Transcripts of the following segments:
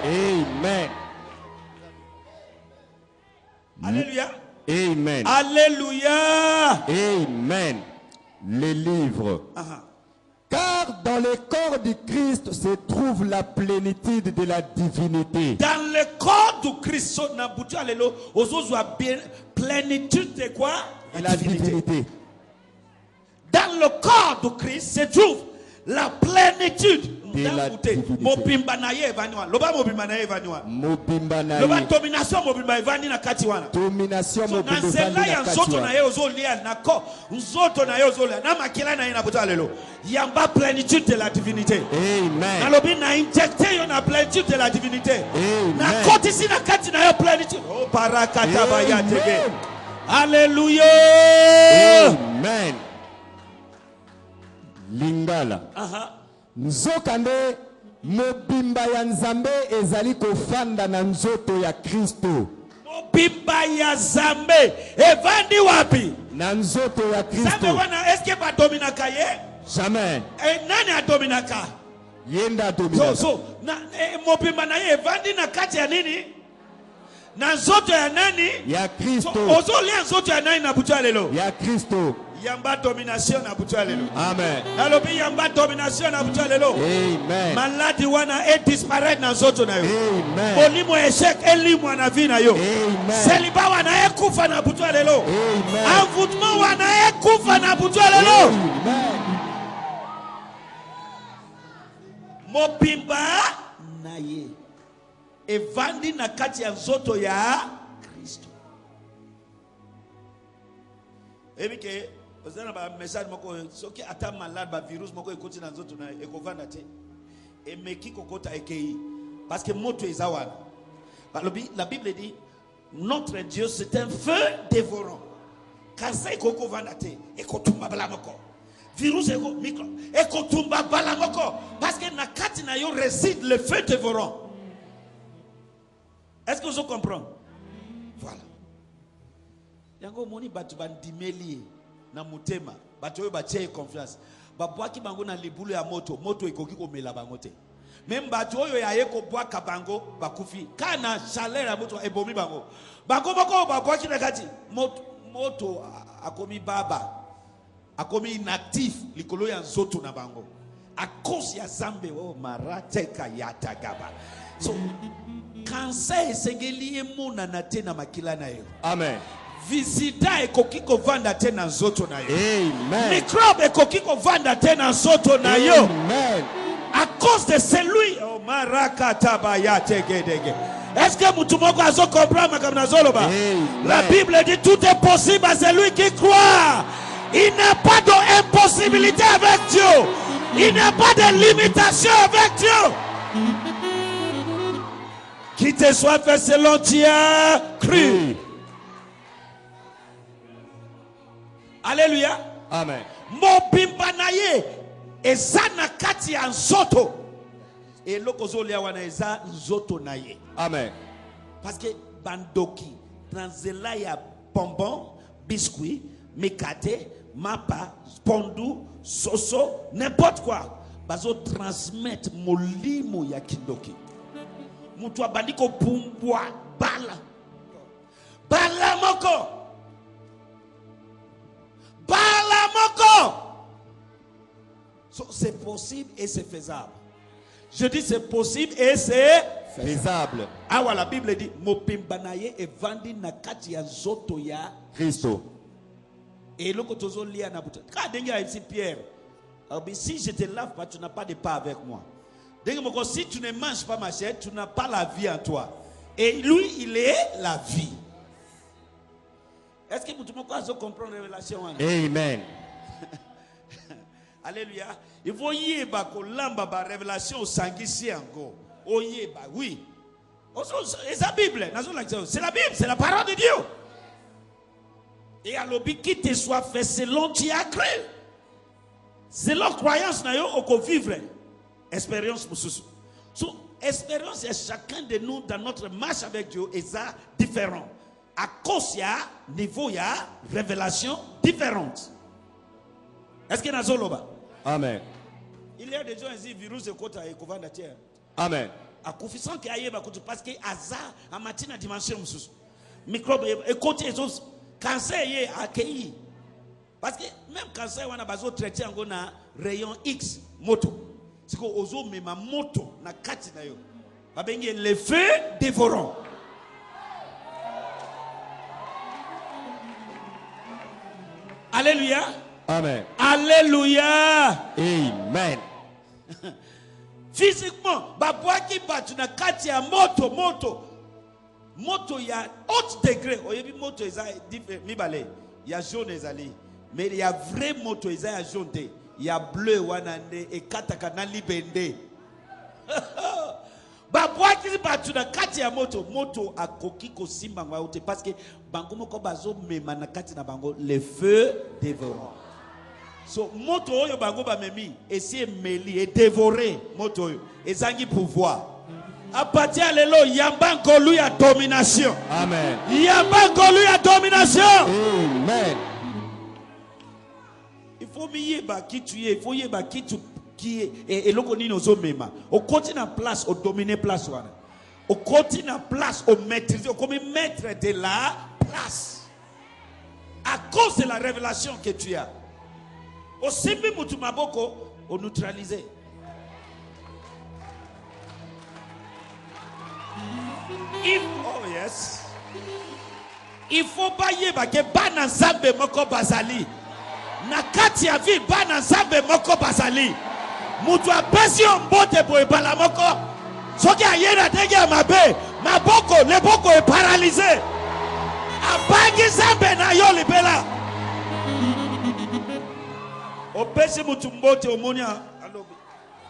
Amen. Alléluia. Amen. Alléluia. Amen. Les livres. Car dans le corps du Christ se trouve la plénitude de la divinité. Dans le corps du Christ, on a bouti alléluia. Plénitude de quoi? La divinité. Dans le corps du Christ se trouve la plénitude de la divinité. Domination mobimba evani na kati wana. Domination mobimba evani na kati nzoto na ye ozolia nako nzoto na ye ozolia na makila na ye na buta lelo. Yamba plénitude de la divinité. Amen. Nalobi na injecté yo na plénitude de la divinité. Amen. Na koti si na kati na yo plénitude. Oh barakata baya tebe. Alléluia. Amen. Lingala. Nzokande mobimba ya Nzambe ezali kofanda na nzoto ya Kristo. Mobimba ya Nzambe evandi wapi? Na nzoto ya Kristo. Nzambe wana eske ba dominaka ye? Jamais. Nani adominaka? Yenda dominaka. So na mobimba na ye evandi na kati ya nini? Na nzoto ya nani? Ya Kristo. Ozo lia nzoto ya nani na bucha lelo? Ya Kristo. Yamba domination na bucha lelo. Amen. Nalobi yamba domination na bucha lelo. Amen. Maladi wana disparaître na nzoto na yo. Amen. Bolimo échec elimwa na vie na yo. Amen. Seliba wana ekufa na bucha lelo. Amen. Envoûtement wana ekufa na bucha lelo. Amen. Mobimba na ye evandi na kati ya nzoto ya Kristo. Ebike ozana ba message moko soki ata malade ba virus moko ekoti na nzoto na ekovanda te emeki kokota ekei parce que moto ezawana. La Bible dit notre Dieu c'est un feu dévorant. Kansa ekokovanda te ekotumba bala moko. Virus eko micro ekotumba bala moko parce que na kati na yo réside le feu dévorant. Est-ce que vous comprenez? Voilà. Yango moni batu bandimeli na mutema batu yo batie confiance babwaki bango na libulu ya moto ekoki komela bango te même batu oyo ya yeko bwaka bango bakufi kana chaleur ya moto ebomi bango moko babwaki na kati moto akomi baba akomi inactif likolo ya nzoto na bango à cause ya zambe o marateka yatagaba. So kansa esengeli emona na te na makila na yo. Amen. Visita ekoki kovanda te na nzoto na yo. Amen. Microbe ekoki kovanda te na nzoto na yo. Amen. À cause de celui oh marakata baya tegedege. Est-ce que mutumoko azo comprendre makamna zoloba? La Bible dit tout est possible à celui qui croit. Il n'y a pas d'impossibilité avec Dieu. Il n'y a pas de limitation avec Dieu. Qui te soit fait selon tu as cru. Alléluia. Amen. Mobimba na ye eza na kati ya nzoto. Et lokozo lia wana eza nzoto na ye. Amen. Parce que bandoki tranzela ya bonbon, biscuit, mikate, mapa, pondu, soso, n'importe quoi. Bazo transmettre molimo ya kindoki. Mutu abandiko pumbwa bala. Bala moko. Bala moko. So, c'est possible et c'est faisable. Je dis c'est possible et c'est faisable. Ah ouais, la Bible dit mopimbanaye et vandi na kati ya zoto ya Christo. Et le kotozo lia na buta. Quand denga ici Pierre, si je te lave pas, tu n'as pas de pas avec moi. Si tu ne manges pas ma chair, tu n'as pas la vie en toi. Et lui, il est la vie. Est-ce que vous comprenez la révélation? Amen. Alléluia. Il faut y avoir la révélation au sanguici encore. Oui. C'est la Bible. C'est la Bible, c'est la parole de Dieu. Et à l'objet qui te soit fait selon tu as cru. Selon croyance, nous allons vivre. Expérience pour ce. So, expérience est chacun de nous dans notre marche avec Dieu est ça différent. À cause il y a niveau il y a révélation différente. Est-ce qu'il y a un Amen. Il y a des gens ici virus et kota et kovanda terre. Amen. akufi sans que ayeba kutu parce que aza amatina dimension mususu microbe et côté ezo cancer yé accueilli parce que même cancer wana bazo traiter ngo na rayon X moto siko ozo mema moto na kati na yo babengi le feu dévorant. Alléluia. Amen. Alléluia. Amen. Physiquement, babwaki batu na kati ya moto ya haut degré. Oyebi moto eza mibale. Ya jaune ezali. Mais il y a vrai moto eza ya jaune te. Ya bleu wanande e kataka na libende. Babwaki batu na kati ya moto akoki ko simba ngwa te parce que bango moko bazo mema na kati na bango le feu dévorant. So moto oyo bango ba memi essayer meli et dévorer moto oyo ezangi pouvoir. À partir de là yamba ngolu ya domination. Amen. Yamba ngolu ya domination. Amen. Il faut yeba qui tu es, il faut yeba qui tu qui est et loko nini ozomema. Au côté na place au dominer place wana. Au côté na place au maîtriser, au comme maître de la place. À cause de la révélation que tu as. Au simbi mutu maboko au neutraliser. Oh yes. Il faut pas yeba ke bana zambe moko bazali. Na kati ya vie bana zambe moko bazali. Mutu apesi mbote boye bala moko. Soki ayena tege ya mabe, maboko le boko est paralysé. Abangi zambe na yo libela. Opesi mutu mbote omonia alobi.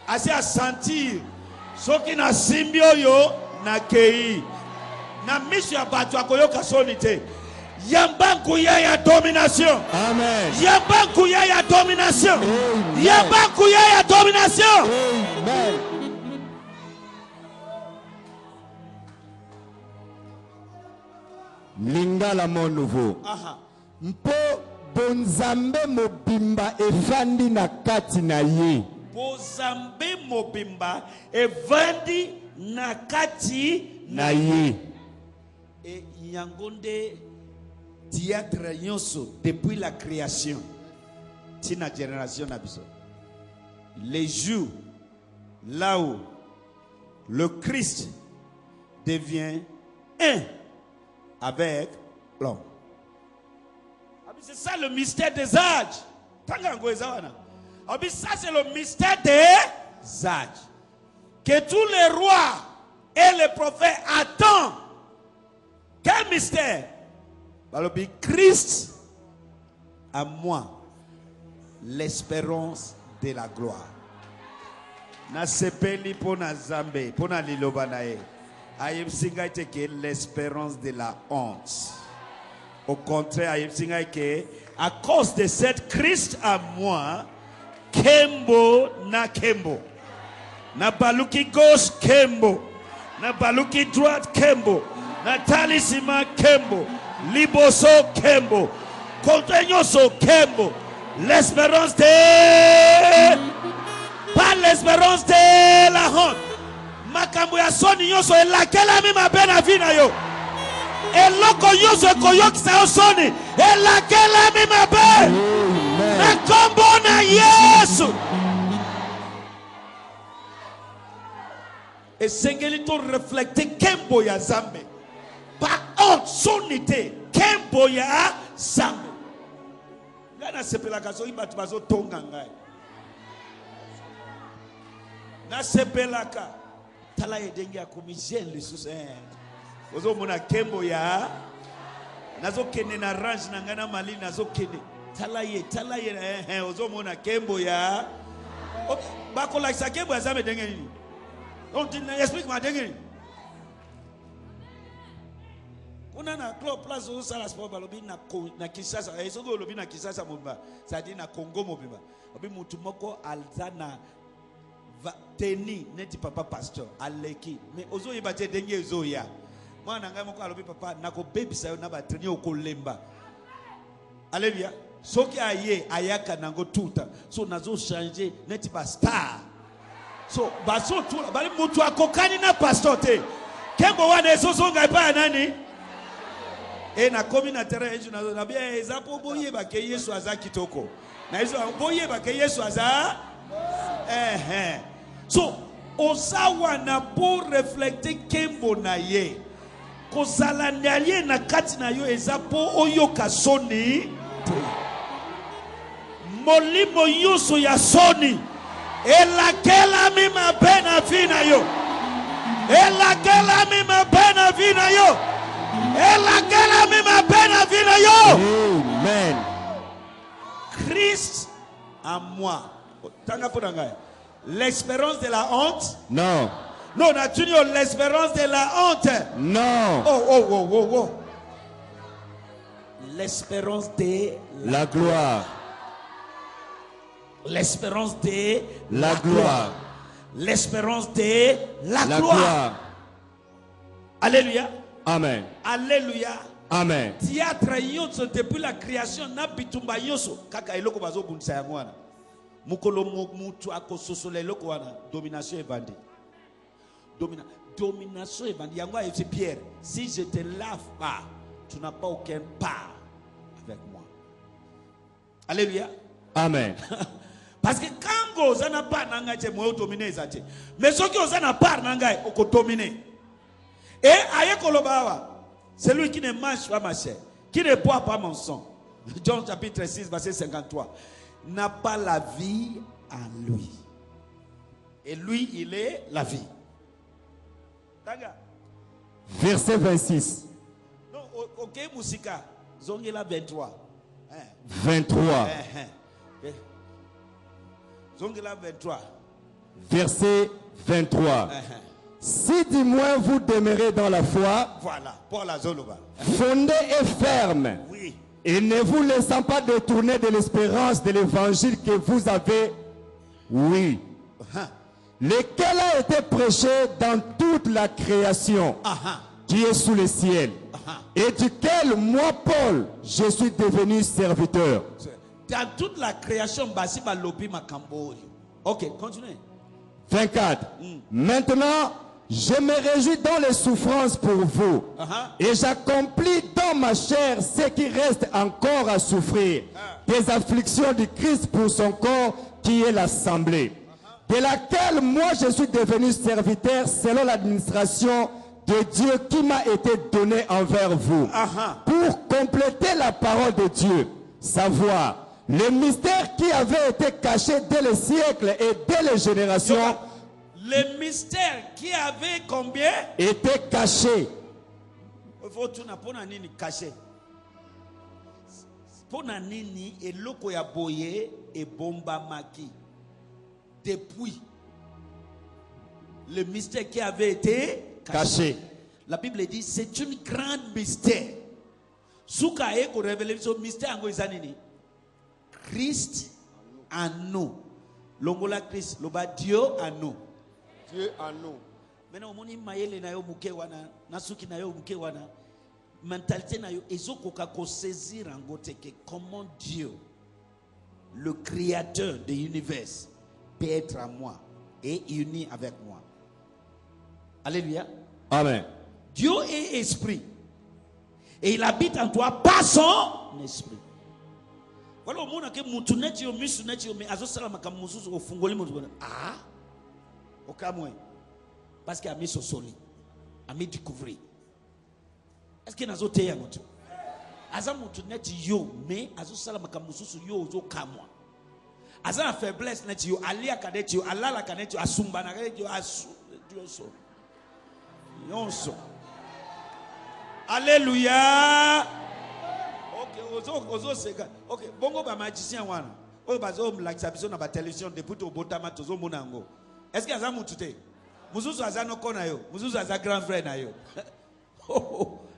Asi a sentir soki na simbio yo na kei. Na misu ya batu akoyoka sonite. Yambanku ya domination. Amen. Yambanku ya domination. Amen. Yambanku ya domination. Amen. Lingala mon nouveau. Aha. Mpo bonzambe mobimba efandi na kati na ye. Bozambe mobimba evandi na kati Na ye. et yangonde diatre nyonso depuis la création tina génération nabiso les jours là où le Christ devient un avec l'homme. C'est ça le mystère des âges. Ça c'est le mystère des âges que tous les rois et les prophètes attendent. Quel mystère? Christ à moi l'espérance de la gloire. Na sepeli pona zambe pona liloba nae. Ayem singa que l'espérance de la honte. Au contraire, ayem singa que à cause de cette Christ à moi, kembo na kembo. Na baluki gauche kembo. Na baluki droite kembo. Na talisima kembo. Liboso kembo. Contenioso kembo. L'espérance de... Pas l'espérance de la honte. Makambo ya soni yoso elakela mi mabena vina yo. Eloko yoso koyokisa yo soni elakela mi mabe. Na kombo na Yesu. Et sengeli to reflecter kembo ya zambe. Par honte sonité kembo ya zambe. Gana sepela kaso ibatu bazo tonga ngai. Na sepelaka tala edengi akomisen lisusu ozo mona kembo ya nazo kende na range na ngana mali nazo kende tala ye ozo mona kembo ya bako la sa kembo ya zambe denge nini donc explique moi denge nini kuna na club place au sala sport balobi na Kinshasa esogo lobi na Kinshasa mobimba ça dit na Congo mobimba obi mutu moko alzana va teni neti papa pasteur aleki mais ozo yebate denge ezo ya mwana ngai moko alobi papa nako bebisa yo na ba trainer okolemba. Alléluia. Soki aye ayaka nango tuta so nazo changer neti ba star So baso tout bali mutu akokani na pastor te. Kembo wana ezozonga epa nani? Na komi na terrain eju na bien ezapo boye ba ke Yesu aza kitoko. Na izo boye ba ke Yesu aza So osawa na pour reflecter kembo na ye. Kozala nyalie na kati na yo ezapo oyo kasoni molimo yusu ya soni elakela mi mabena vina yo elakela mi mabena vina yo elakela mi mabena vina yo. Amen. Christ en moi. Tanga podanga. L'espérance de la honte? Non. Non, Natunio, l'espérance de la honte. Non. Oh. L'espérance de la gloire. L'espérance de la gloire. L'espérance de la gloire. Alléluia. Amen. Alléluia. Amen. Théâtre yonso depuis la création na bitumba yonso kaka eloko bazo bundisa yangwana. Mukolo mutu akososole eloko wana domination evandi. Domination evandi yangwa et Pierre, si je te lave pas, tu n'as pas aucun part avec moi. Alléluia. Amen. Parce que quand vous n'avez pas nanga moi dominer zate. Mais ceux qui ont pas nanga oko dominer. Et aye kolobawa, celui qui ne mange pas ma chair, qui ne boit pas mon sang. Jean chapitre 6 verset 53. N'a pas la vie en lui. Et lui, il est la vie. Verset 26. Non, ok, Moussika. Zongela 23. 23. Zongela 23. Verset 23. Si du moins vous demeurez dans la foi, voilà, pour la Zoloba. Fondé et ferme, oui. Et ne vous laissant pas détourner de l'espérance de l'évangile que vous avez, oui, lequel a été prêché dans toute la création qui est sous le ciel, et duquel moi, Paul, je suis devenu serviteur. Dans toute la création, basi ba lobi makambo. Ok, continuez. 24. Maintenant, je me réjouis dans les souffrances pour vous, et j'accomplis dans ma chair ce qui reste encore à souffrir, des afflictions du Christ pour son corps qui est l'assemblée, de laquelle moi je suis devenu serviteur selon l'administration de Dieu qui m'a été donné envers vous, pour compléter la parole de Dieu, savoir le mystère qui avait été caché dès les siècles et dès les générations. Le mystère qui avait combien? Était caché. Il faut tout na nini caché. Pona nini eloko ya boye et bomba maki. Depuis le mystère qui avait été caché. La Bible dit c'est une grande mystère. Souka eko révélation mystère ango izanini. Christ en nous. Longola Christ, loba Dieu en nous. Dieu en nous. Maintenant, on mayele na yo muke wana, nasuki na yo muke wana, mentalité na yo ezoko kako saisir en gote que comment Dieu, le créateur de l'univers, peut être à moi et uni avec moi. Alléluia. Amen. Dieu est esprit et il habite en toi par son esprit. Voilà au monde que mutunechi yo misunechi yo me azosala makamuzuzu ofungoli mutu. Ah. Aucun moins. Parce qu'il a mis son soli. A mis découvrir. Est-ce qu'il y a un autre qui Azamutu net yo, mais azosala makamususu yo ozo kamwa. Azana faiblesse net yo, alia kadet yo, alala kanet yo, asumbana kadet yo, asu Dieu so. Yonso. Alléluia. Ok, ozo seka. Ok, bongo ba magicien wana. Oyo bazo mlakisa biso na ba télévision depuis to botama tozo monango. Est-ce qu'il y a un moutoute? Muzuzu azano kona yo. Muzuzu aza grand frère na yo.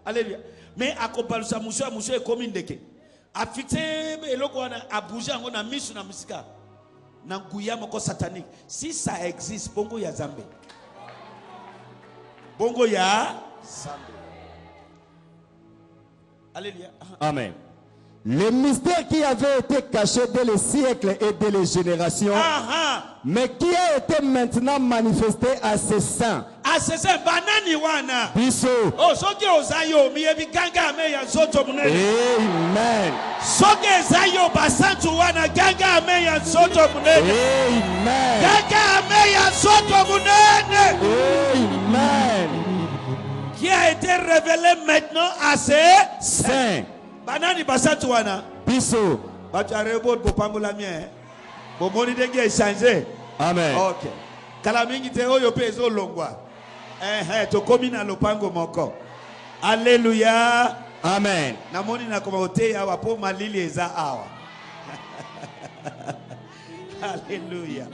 Alléluia. Mais à comparusa musho est comme indeke. A fixé eloko wana a bouger ngo na misu na musika. Na nguya moko satanique. Si ça existe, bongo ya Zambe. Bongo ya Zambe. Alléluia. Amen. Le mystère qui avait été caché dès les siècles et dès les générations, mais qui a été maintenant manifesté à ses saints. Biso. Amen. Amen. Qui a été révélé maintenant à ses saints. Banani basatuana. Biso. Batarebo bopangola mien. Bomoni denge changer. Amen. OK. Kala mingi te oyo pezo longwa. To komina lopango moko. Alléluia. Amen. Namoni na koma ote awa po malili eza awa. Alléluia.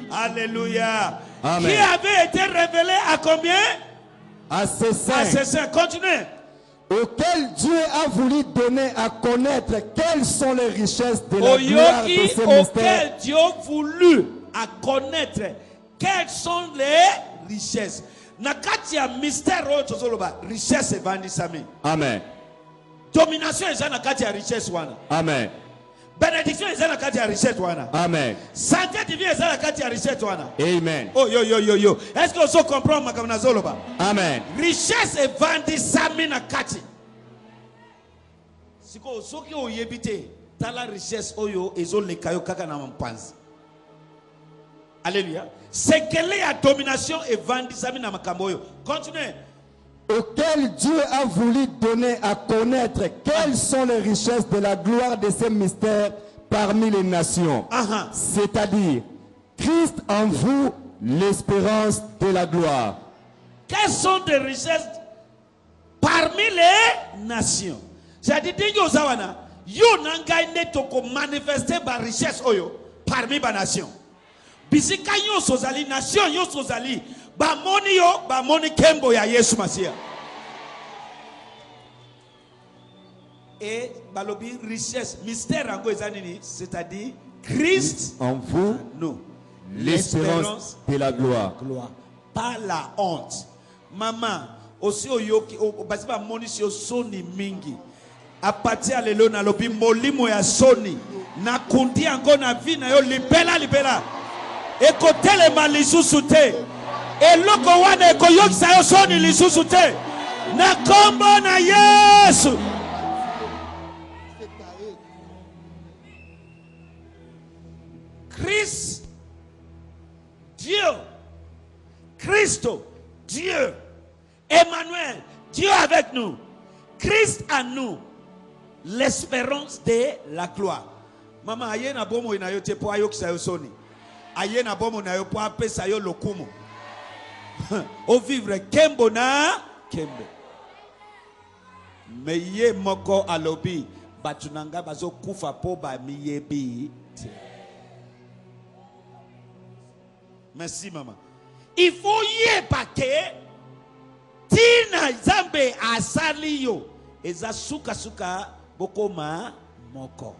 Alléluia. Amen. Qui avait été révélé à combien? À ses saints. À ses saints. Continuez. Auquel Dieu a voulu donner à connaître quelles sont les richesses de la gloire de ce mystère. Auquel Dieu a voulu à connaître quelles sont les richesses. Nakatia mystère richesse et vandisami. Amen. Domination est nakatia richesse wana. Amen. Bénédiction est nakatia richesse wana. Amen. Santé divine est nakatia richesse wana. Amen. Oh yo. Est-ce que vous comprenez makamna zoloba? Amen. Richesse et vandisami nakati. Siko soki oyebite tala richesse oyo ezo lekayo kaka na mpanzi. Alléluia. C'est quelle est la domination et vandisami na makamboyo. Continuez. Auquel Dieu a voulu donner à connaître quelles sont les richesses de la gloire de ces mystères parmi les nations. C'est-à-dire, Christ en vous, l'espérance de la gloire. Quelles sont les richesses parmi les nations? C'est-à-dire, yo nangai netoko manifester ba richesse oyo parmi ba nation. Bisika yo sozali nation yo sozali ba moni kembo ya Yesu Masia. Et balobi richesse mystère ango ezanini, c'est-à-dire Christ en vous, nous, l'espérance de la gloire. Pas la honte. Maman, aussi oyoki basiba moni si soni mingi. A partir de l'eau na lobi molimo ya soni na kundi ango na vi na yo libela. Écoutez les malisusu te. Et loko wana ekoyokisa yo soni lisusu te. Na kombo na Yesu. Christ, Dieu, Christo, Dieu, Emmanuel, Dieu avec nous, Christ en nous, l'espérance de la gloire. Maman, aye na bomo inayo te po ayokisa yo soni. Aye na bomo na yo po apesa yo lokumo. O vivre kembo na kembo. Meye moko alobi batunanga bazo kufa po ba miyebi. Merci maman. Il faut y épate tina zambe asali yo eza suka bokoma moko.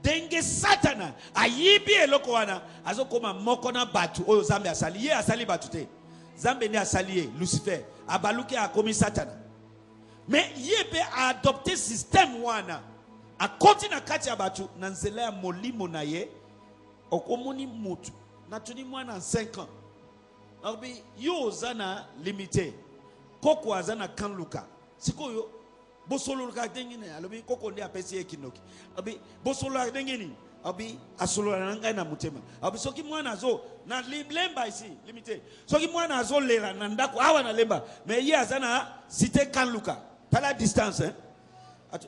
Denge satana ayibi eloko wana azokoma moko na batu oyo zambe asali ye asali batu te. Zambe ne asali ye Lucifer abaluki akomi satana. Mais yebe a adopté système wana a continue kati ya batu na nzela ya molimo na ye okomoni mutu na tuni mwana 5 ans. Albi yo zana limité koko azana kanluka sikoyo bosolo ka dengine alobi koko ndi apesi ekinoki abi bosolo ka dengini abi asolo na ngai na mutema abi soki mwana zo na lemba ici limité soki mwana zo lela na ndako awa na lemba mais ye azana cité kanluka tala distance hein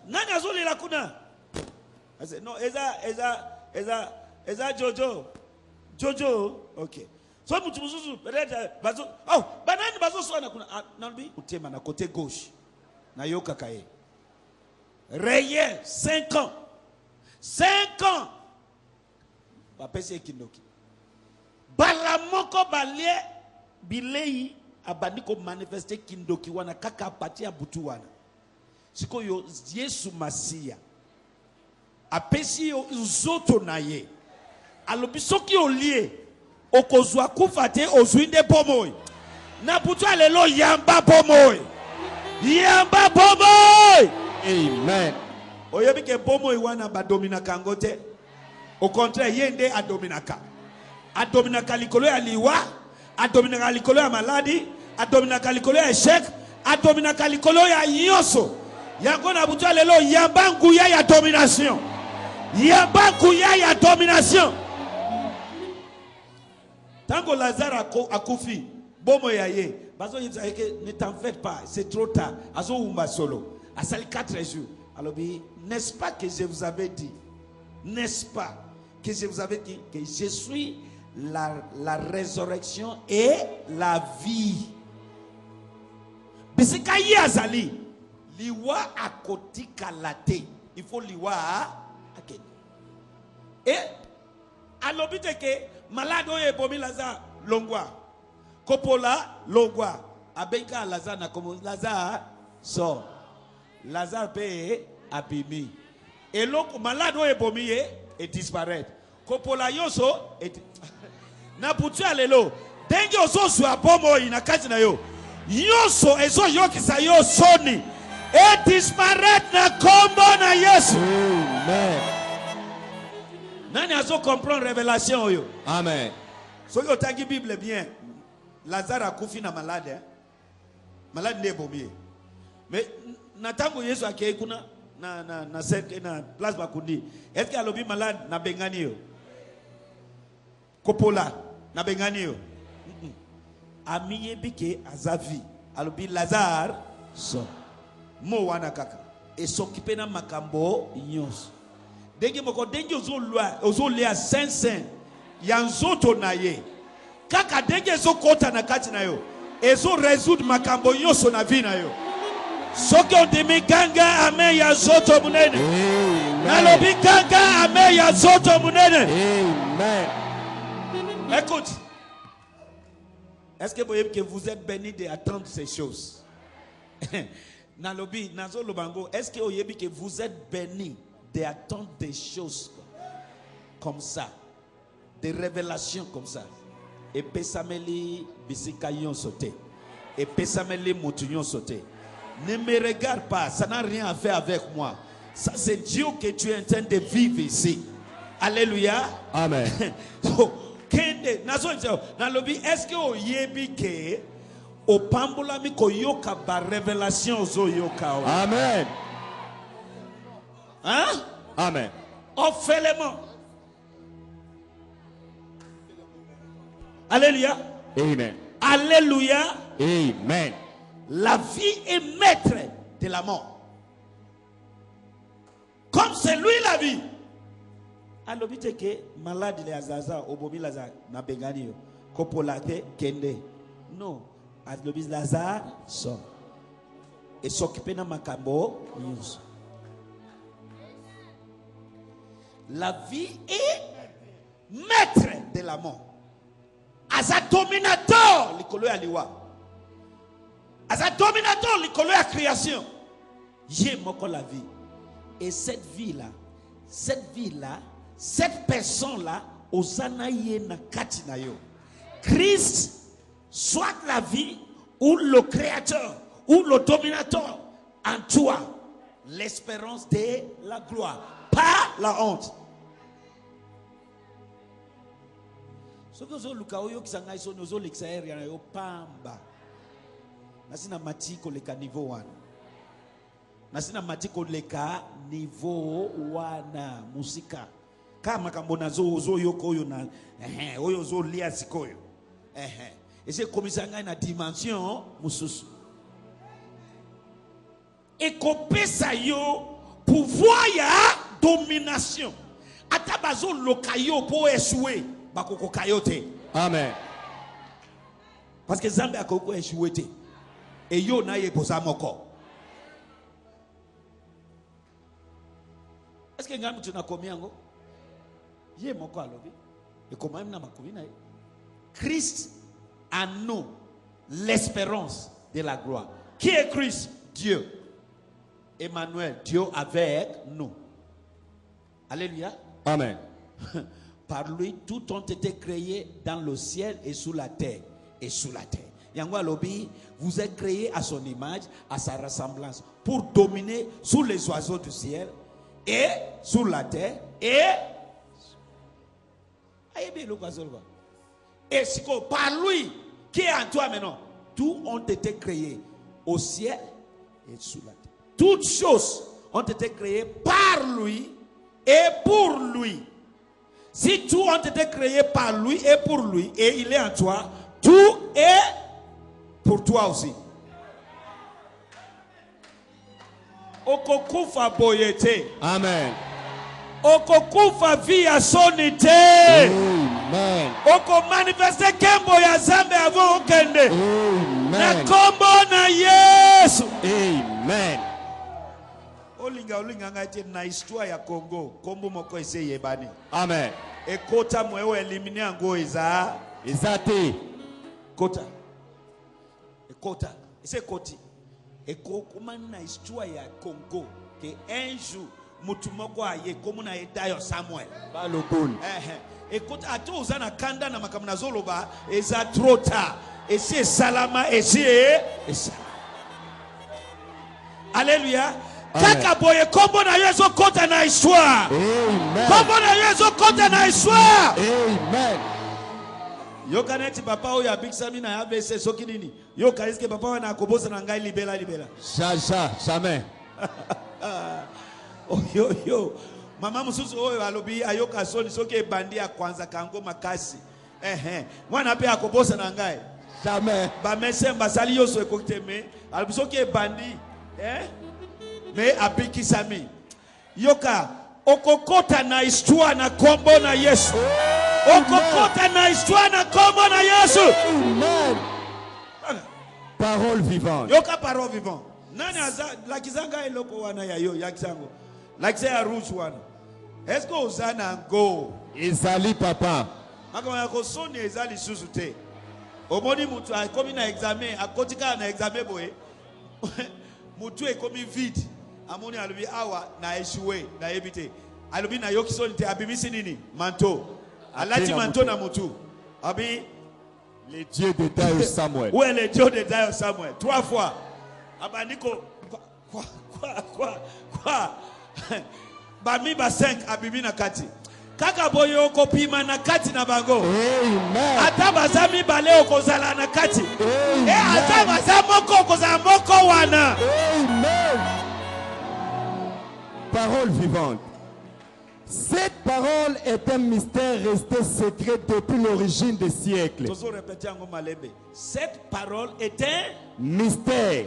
nani azo lela kuna ase no eza Jojo okay so mutu muzuzu peut-être bazo banani bazo so na kuna nabi utema na côté gauche na yoka kae Reye 5 ans bapesi ekinoki balamoko balie bilei abandi ko manifester kindoki wana kaka pati ya butu wana sikoyo Yesu Masia apesi yo uzoto na ye alobi soki olie okozwa kufa te ozwinde bomoi na butu alelo yamba bomoi Yamba bomoy. Amen. Oyebi ke bomoy wana ba dominaka ngote. Au contraire, yende a dominaka. A dominaka likolo ya liwa, a dominaka likolo ya maladi, a dominaka likolo ya échec, a dominaka likolo ya nyoso. Yango na butu lelo yamba nguya ya domination. Yamba nguya ya domination. Tango Lazare a koufi, bomo ya ye, bazo yibzaike, ne t'en faites pas, c'est trop tard. Azo umba solo. A sali 4 jours. Alors, n'est-ce pas que je vous avais dit, n'est-ce pas que je vous avais dit que je suis la résurrection et la vie. Bisika yi azali, liwa akoti kalate. Il faut liwa akeni. Et alors bite que malade oye bomi Lazare longwa, kopola longwa, abenka Lazare na komo Lazare sort. Lazare pe abimi. Et l'autre malade oye bomi et disparaît. Kopola yoso et na putu alelo. Dengi oso swa bomo ina kazi na yo. Yoso ezo yoki sa yo soni. Et disparaît na kombo na Yesu. Amen. Nani azo comprendre révélation yo. Amen. So yo tangi Bible bien. Lazare a koufi na malade. Malade ne bomi. Mais na tango Yesu akei kuna na place bakundi. Est-ce qu'il y a lobby malade na bengani yo? Kopola na bengani yo? Amiye bike azavi. Alobi Lazare so. Mo wana kaka. E s'occuper na makambo nyos. Dengi moko dengi ozo lea sensen. Yanzoto na ye. Kaka dengi ezo kota na kati na yo. Ezo résoudre makambo nyoso na vi na yo. Soki ondimi ganga ame ya zoto munene. Nalobi ganga ame ya zoto munene. Amen. Écoute. Est-ce que vous voyez que vous êtes bénis d'attendre ces choses? Nalobi, nazo lobango. Est-ce que vous voyez que vous êtes bénis d'attendre des choses comme ça? Des révélations comme ça? Et pesameli bisikayon sauté. Et pesameli moutunion sauté. Ne me regarde pas, ça n'a rien à faire avec moi. Ça c'est Dieu que tu es en train de vivre ici. Alléluia. Amen. So, est-ce que au yebike au pambulami ko yoka ba révélation zo yoka? Amen. Hein? Amen. Offellement. Alléluia. Amen. Alléluia. Amen. La vie est maître de la mort. Comme c'est lui la vie. Alors, bite que malade les azaza, obomi Lazare, na bengani yo, kopolate kende. Non, alobi Lazare sort. Et s'occuper na makambo news. La vie est maître de la mort. Asa dominateur likolo ya liwa. Asa dominateur likolo ya création. Yé moko la vie. Et cette vie-là, cette personne-là, osana ye na kati na yo. Christ, soit la vie, ou le créateur, ou le dominateur, en toi, l'espérance de la gloire, pas la honte. Ce que vous avez dit, c'est l'extérieur, yo pamba. Nasina matiko leka niveau 1. Nasina matiko leka niveau 1 musika. Kama kambona zo yoko oyo na oyo zo lia sikoyo. Et c'est comme ça na dimension mususu. Et kopesa yo pouvoir ya domination. Atabazo lokayo po échouer bakoko kayote. Amen. Parce que Zambie a koko échoué te. Et yo na ye posa moko. Est-ce que ngambi tuna komiango? Ye moko alobi. Et comment même na makomi na ye? Christ en nous, l'espérance de la gloire. Qui est Christ? Dieu. Emmanuel, Dieu avec nous. Alléluia. Amen. Par lui, tout ont été créés dans le ciel et sous la terre. Et sous la terre. Yango lobby, vous êtes créé à son image, à sa ressemblance, pour dominer sur les oiseaux du ciel et sur la terre et si par lui qui est en toi maintenant, tout ont été créés au ciel et sous la terre. Toutes choses ont été créées par lui et pour lui. Si tout ont été créés par lui et pour lui, et il est en toi, tout est pour toi aussi. Okokufa boyete. Amen. Okokufa via sonité. Amen. Oko manifeste kembo ya zambe avant okende. Amen. Na kombo na Yesu. Amen. Olinga ngati na histoire ya Congo, kombo moko ese yebani. Amen. Ekota mwewe elimine ango eza. Ezate. Kota. Ekota. Ese koti. Eko kumana na histoire ya Congo que un jour mutu moko aye komuna edayo Samuel. Balokun. Écoute, à tous on a kanda na makamna zoloba eza trop tard. Et c'est salama et c'est Alléluia. Kaka boye kombo na yeso kota na histoire. Amen. Kombo na yeso kota na histoire. Amen. Yo kaneti papa oya big sami na ABC soki nini. Yo kaiske papa wana akobosa na ngai libela. Jamais. Oh yo. Mama mususu oyo alobi ayoka soni soki ebandi ya kwanza kango makasi. Mwana pe akobosa na ngai. Jamais. Ba mese basali yo so ekokte me alobi soki ebandi me apiki sami. Yoka okokota na histoire na kombo na Yesu. Okokota na histoire na kombo na Yesu. Amen. Parole vivante. Yoka parole vivante. Nani aza lakizanga eloko wana ya yo yakizango. Lakizaya rouge wana. Est-ce que ozana ngo? Ezali papa. Makama yako soni ezali susu te. Omoni mutu akomi na examen, akotika na examen boye. Mutu ekomi vide. Amoni alubi awa na échoué na ebite. Alubi na yoki soni te abimisi nini? Manteau. Alati manteau na mutu. Abi le Dieu de Dayo Samuel. Où est le Dieu de Dayo Samuel? 3 fois. Abandiko quoi? Bami ba 5 abimi na kati. Kaka boyo kopima na kati na bango. Amen. Ata bazami bale okozala na kati. Ata bazamoko okozala moko wana. Amen. Parole vivante. Cette parole est un mystère resté secret depuis l'origine des siècles. Cette parole est un mystère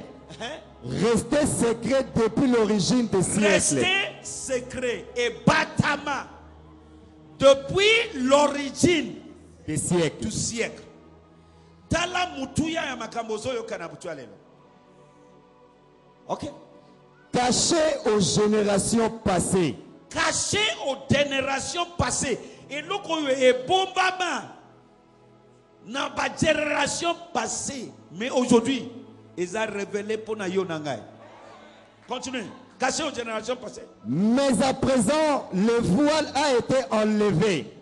resté secret depuis l'origine des siècles. Resté secret et batama depuis l'origine des siècles. Du siècle. Tala mutuya ya makambozo yokana butua lelo. OK? Caché aux générations passées. Caché aux générations passées. Et nous est bombama na ba génération passée. Mais aujourd'hui, ils ont révélé pour na yonangai. Continue. Caché aux générations passées. Mais à présent, le voile a été enlevé.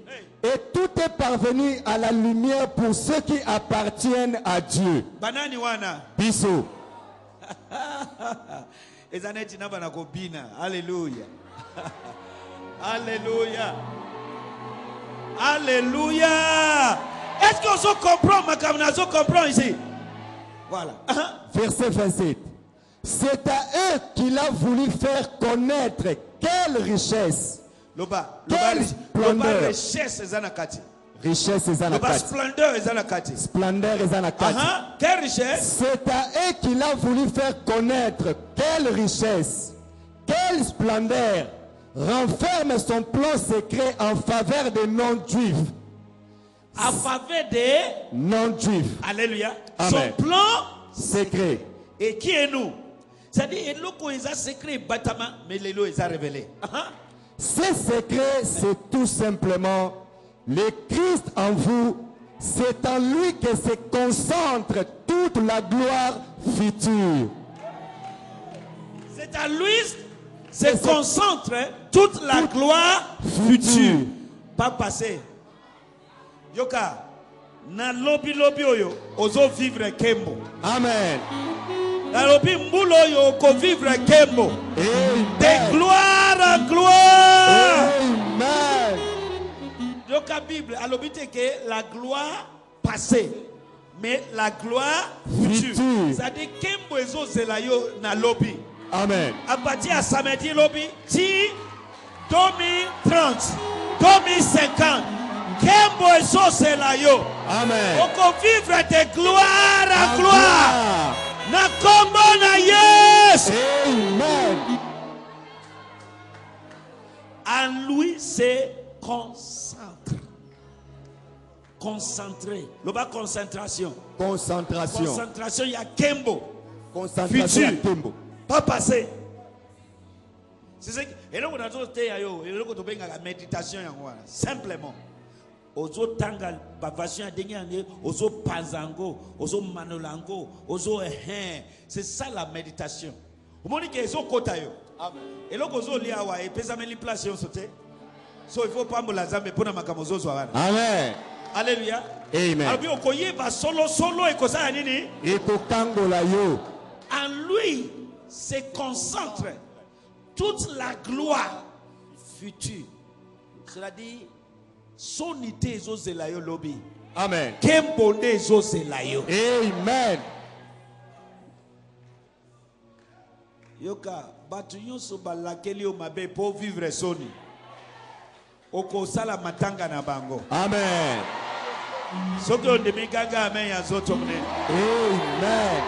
Et tout est parvenu à la lumière pour ceux qui appartiennent à Dieu. Banani wana. Biso. Alléluia. Alléluia. Alléluia. Est-ce qu'on se comprend, ma camarade, on comprend ici? Voilà. Verset 27. C'est à eux qu'il a voulu faire connaître quelle richesse. Quelle splendeur. Richesse est anakati. Richesse est anakati. Splendeur est anakati. Splendeur est anakati. Quelle richesse? C'est à eux qu'il a voulu faire connaître quelle richesse, quelle splendeur renferme son plan secret en faveur des non-juifs. En faveur des non-juifs. Alléluia. Amen. Son plan secret. Et qui est nous? C'est-à-dire, il a secret, bâtiment, mais les lois, il a révélé. Ce secret, c'est tout simplement le Christ en vous. C'est en lui que se concentre toute la gloire future. C'est à lui se concentre toute la gloire future. Pas passé. Yoka, Na lobi lobi oyo ozo vivre kembo. Amen. Na lobi mbulo oyo ko vivre kembo. Amen. De gloire en gloire. Amen. Donc la Bible a l'obité que la gloire passée, mais la gloire future. C'est-à-dire kembo ezo zelayo na lobi. Amen. À partir de samedi lobby, ti 2030, 2050, kembo ezo zelayo. Amen. On peut vivre de gloire à gloire. Na kombo na yes. Amen. En lui c'est concentre. Concentré. Le bas concentration. Concentration. Concentration, il y a kembo. Concentration. Futur. Kembo. Pas passé. C'est ce que. Et là, on a dit la méditation. Simplement. Ozo tanga bavation dernier ozo panzango ozo manolango ozo c'est ça la méditation. Vous voyez que ozo kotayo. Amen. Et là ozo liawa et pesame li place on sauter. So il faut pas me la zambe pour na makamozo zwa. Amen. Alléluia. Amen. Alors okoye ba solo et kosa nini? Et kokangola yo. En lui se concentre toute la gloire future. Cela dit son idée zo zelayo lobby. Amen. Kembonde zo zelayo. Amen. Yoka batu nyonso balakeli o mabe pour vivre soni. Oko sala matanga na bango. Amen. Soki on demi gaga amen ya zoto mne. Amen.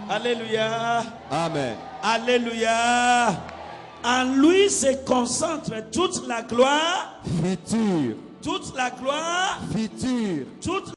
Alléluia. Amen. Alléluia. En lui se concentre toute la gloire future. Toute la gloire future. Toute